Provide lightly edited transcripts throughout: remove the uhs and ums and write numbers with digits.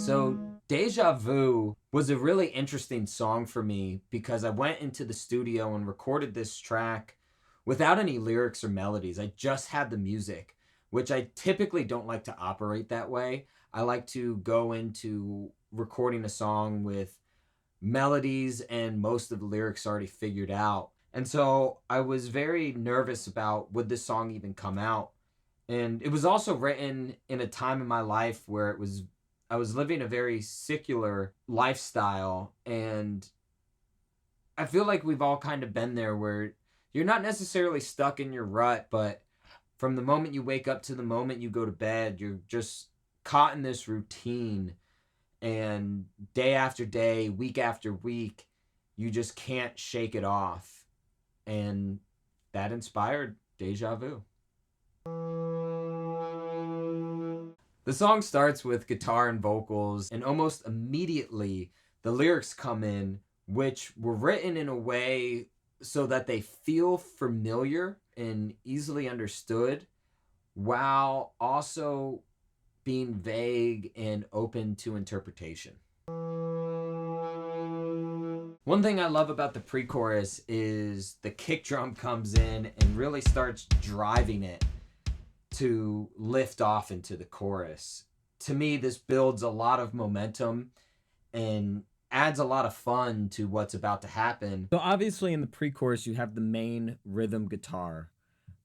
So, Deja Vu was a really interesting song for me because I went into the studio and recorded this track without any lyrics or melodies. I just had the music, which I typically don't like to operate that way. I like to go into recording a song with melodies and most of the lyrics already figured out. And so I was very nervous about would this song even come out. And it was also written in a time in my life where I was living a very secular lifestyle, and I feel like we've all kind of been there where you're not necessarily stuck in your rut, but from the moment you wake up to the moment you go to bed, you're just caught in this routine, and day after day, week after week, you just can't shake it off. And that inspired Deja Vu. The song starts with guitar and vocals, and almost immediately the lyrics come in, which were written in a way so that they feel familiar and easily understood, while also being vague and open to interpretation. One thing I love about the pre-chorus is the kick drum comes in and really starts driving it to lift off into the chorus. To me, this builds a lot of momentum and adds a lot of fun to what's about to happen. So obviously in the pre-chorus you have the main rhythm guitar,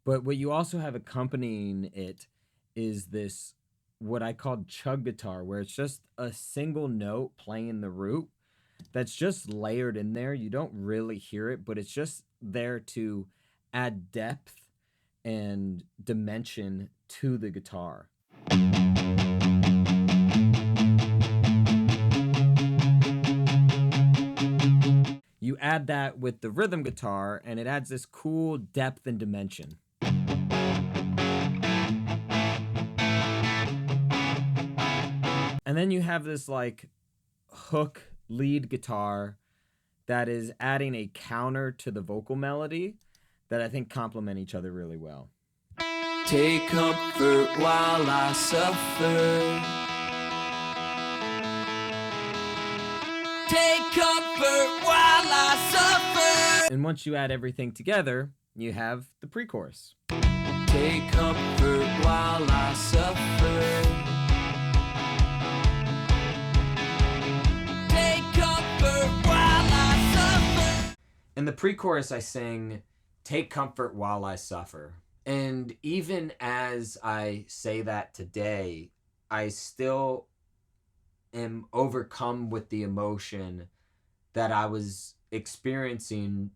but what you also have accompanying it is this, what I called chug guitar, where it's just a single note playing the root that's just layered in there. You don't really hear it, but it's just there to add depth and dimension to the guitar. You add that with the rhythm guitar, and it adds this cool depth and dimension. And then you have this like hook lead guitar that is adding a counter to the vocal melody that I think complement each other really well. Take comfort while I suffer. Take comfort while I suffer. And once you add everything together, you have the pre-chorus. Take comfort while I suffer. Take comfort while I suffer. In the pre-chorus, I sing, "Take comfort while I suffer." And even as I say that today, I still am overcome with the emotion that I was experiencing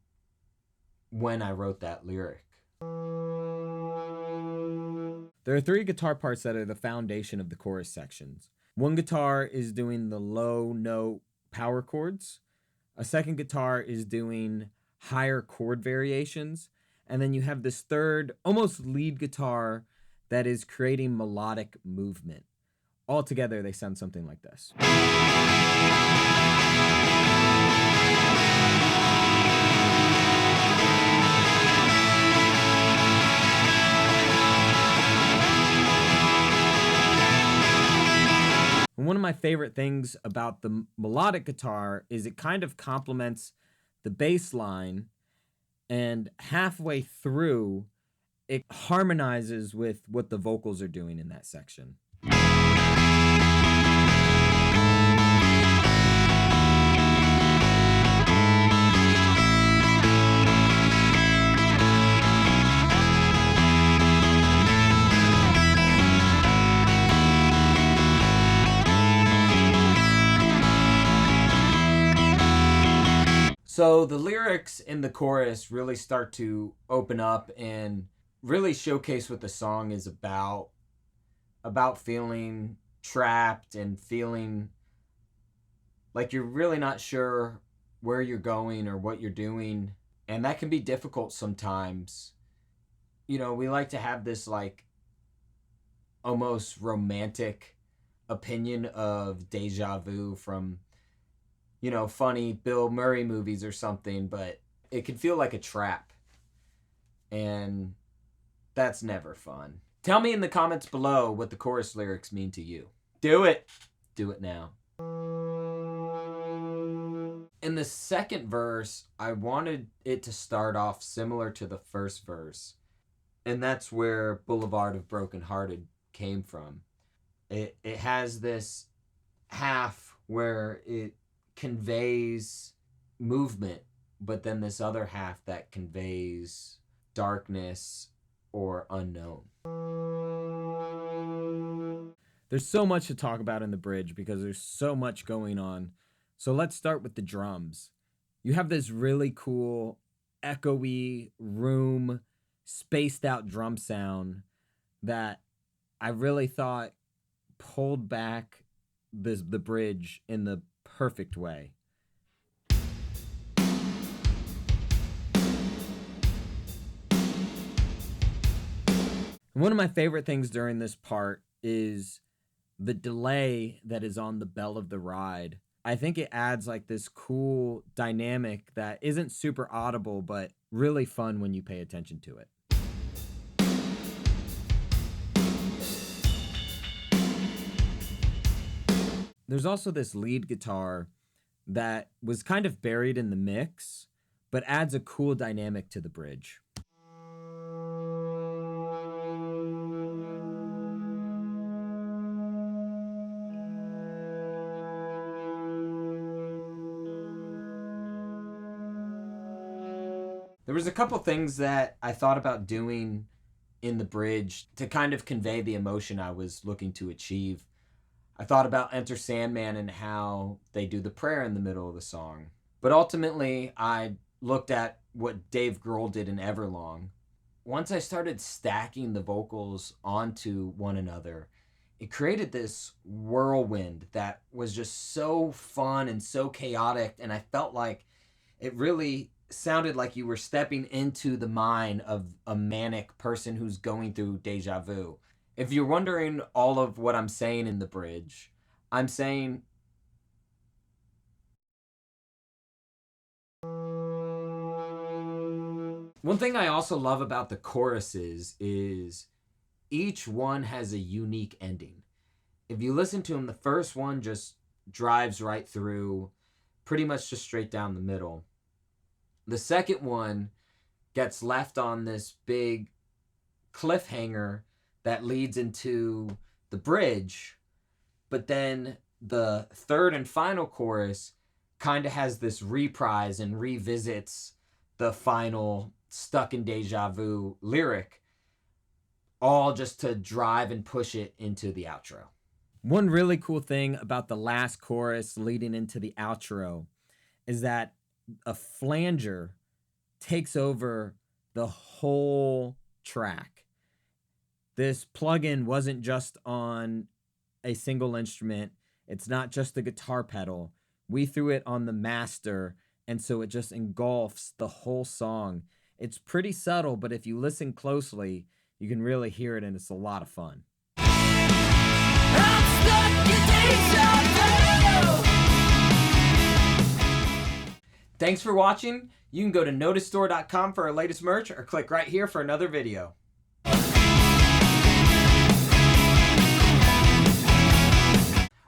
when I wrote that lyric. There are 3 guitar parts that are the foundation of the chorus sections. One guitar is doing the low note power chords. A second guitar is doing higher chord variations. And then you have this third, almost lead guitar that is creating melodic movement. All together, they sound something like this. And one of my favorite things about the melodic guitar is it kind of complements the bass line, and halfway through, it harmonizes with what the vocals are doing in that section. So the lyrics in the chorus really start to open up and really showcase what the song is about feeling trapped and feeling like you're really not sure where you're going or what you're doing. And that can be difficult sometimes. You know, we like to have this like almost romantic opinion of deja vu from, you know, funny Bill Murray movies or something, but it can feel like a trap. And that's never fun. Tell me in the comments below what the chorus lyrics mean to you. Do it. do it now. In the second verse, I wanted it to start off similar to the first verse. And that's where Boulevard of Broken Hearted came from. It has this half where it conveys movement, but then this other half that conveys darkness or unknown. There's so much to talk about in the bridge because there's so much going on. So let's start with the drums. You have this really cool, echoey, room, spaced out drum sound that I really thought pulled back the bridge in the perfect way. One of my favorite things during this part is the delay that is on the bell of the ride. I think it adds like this cool dynamic that isn't super audible, but really fun when you pay attention to it. There's also this lead guitar that was kind of buried in the mix, but adds a cool dynamic to the bridge. There was a couple things that I thought about doing in the bridge to kind of convey the emotion I was looking to achieve. I thought about Enter Sandman and how they do the prayer in the middle of the song. But ultimately, I looked at what Dave Grohl did in Everlong. Once I started stacking the vocals onto one another, it created this whirlwind that was just so fun and so chaotic, and I felt like it really sounded like you were stepping into the mind of a manic person who's going through deja vu. If you're wondering all of what I'm saying in the bridge, I'm saying one thing I also love about the choruses is each one has a unique ending. If you listen to them, the first one just drives right through, pretty much just straight down the middle. The second one gets left on this big cliffhanger that leads into the bridge, but then the third and final chorus kind of has this reprise and revisits the final Stuck in Deja Vu lyric, all just to drive and push it into the outro. One really cool thing about the last chorus leading into the outro is that a flanger takes over the whole track. This plugin wasn't just on a single instrument. It's not just the guitar pedal. We threw it on the master, and so it just engulfs the whole song. It's pretty subtle, but if you listen closely, you can really hear it, and it's a lot of fun. I'm stuck in deja vu. Thanks for watching. You can go to noticestore.com for our latest merch or click right here for another video.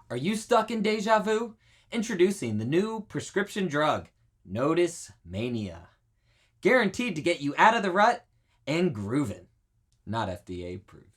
Are you stuck in deja vu? Introducing the new prescription drug, Notice Mania. Guaranteed to get you out of the rut and grooving. Not FDA approved.